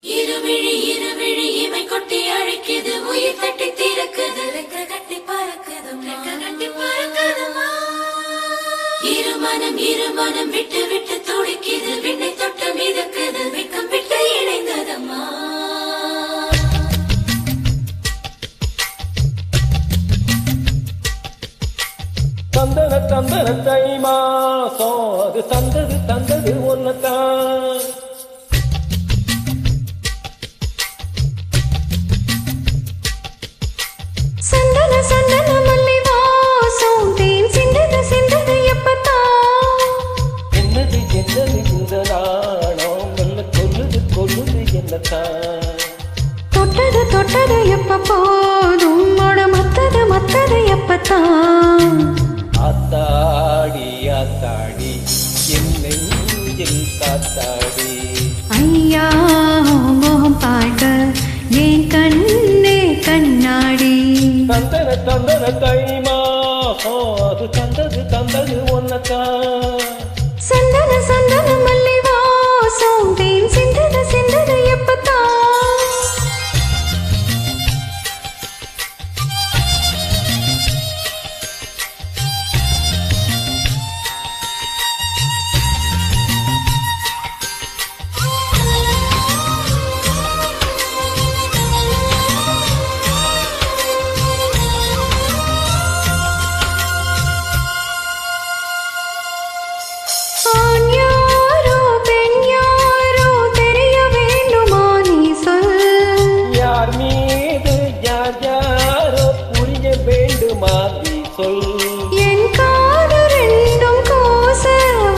இருவிழி இருவிழி இமை கொட்டி அழைக்குது, உயிர் தட்டி திறக்குது, ரெக்க கட்டி பறக்குதுமா. இருமனம் விட்டு விட்டு துடிக்குது, விண்ணை தொட்டு மிதக்குது, வெக்கம் விட்டு இணைந்ததம்மா. தந்தன தந்தன தை மாசம் அது தந்தது ஒன்னதான். சந்தன சந்தன மல்லி வாசம் தேன் சிந்தது எப்பத்தான். என்னது இந்த நாணம் மெல்ல கொல்லுது என்னத்தான். தொட்டது எப்ப போதும் மொட மத்தது எப்பத்தான். ஆத்தாடி என் நெஞ்சில் காத்தாடி. ஐயா மோகம் பார்க்க ஏன் கண்ணே கண்ணாடி. தந்தன தந்தன தை மாசம் அது தந்தது ஒன்னதான். சந்தன சந்தன மல்லி வாசம் தேன் சிந்தது எப்பத்தான். என் காது ரெண்டும் கோச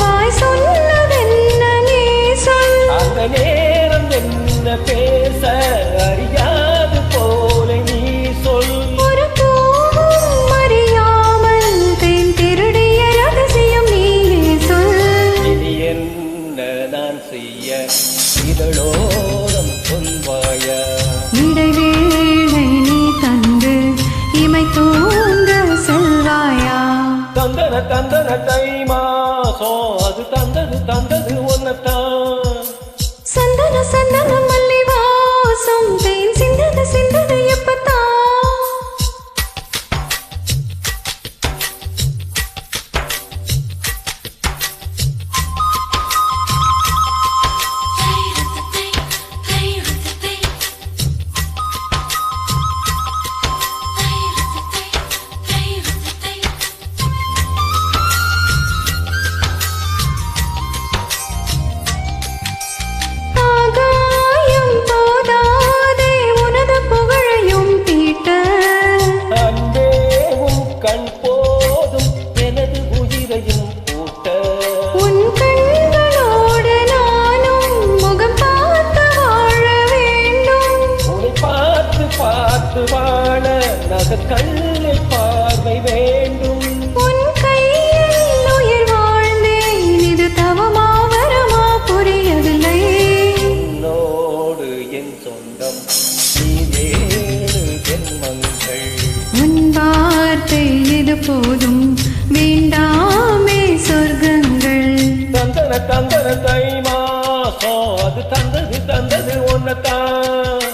வாய் சொன்னதென்ன நீ சொல். அந்த நேரம் என்ன பேச அறியாது போல நீ சொல். ஒரு பூவும் அறியாமல் தேன் திருடிய ரகசியம் நீயே சொல். இனி என்ன நான் செய்ய இதழோரம் சொல்வாயா. இடைவேளை நீ தந்து இமை தூங்க செல்வாயா. தந்தன தை மாசம் அது தந்தது ஒன்னதான். சந்தன சந்தன மல்லி வாசம் தேன் சிந்தது எப்பத்தான். கண் போதும் எனது உயிரையும் பூட்ட. உன் கண்களோடு நானும் முகம் பார்த்து வாழ வேண்டும். உன்னை பார்த்து வாழ நக கண்ணில் பார்வை வேண்டும். உன் கையில் உயிர் வாழ்ந்தேன், இது தவமா வரமா புரியவில்லை. உன்னோடு என் சொந்தம் நீ 7 ஜென்மங்கள். உன் வார்த்தை இது போதும் வேண்டாமே சொர்க்கங்கள். தந்தன தை மாசம் அது தந்தது ஒன்னதான்.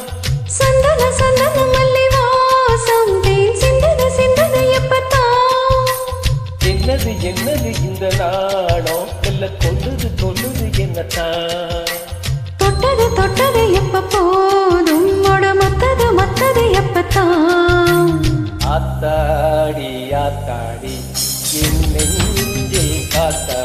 சந்தன சந்தன மல்லி வாசம் தேன் சிந்தது எப்பத்தான். என்னது இந்த நாணம் மெல்ல கொல்லுது என்னத்தான். தொட்டது எப்ப போதும் மொட மத்தது எப்பத்தான். ஆத்தாடி என் நெஞ்சில் காத்தாடி.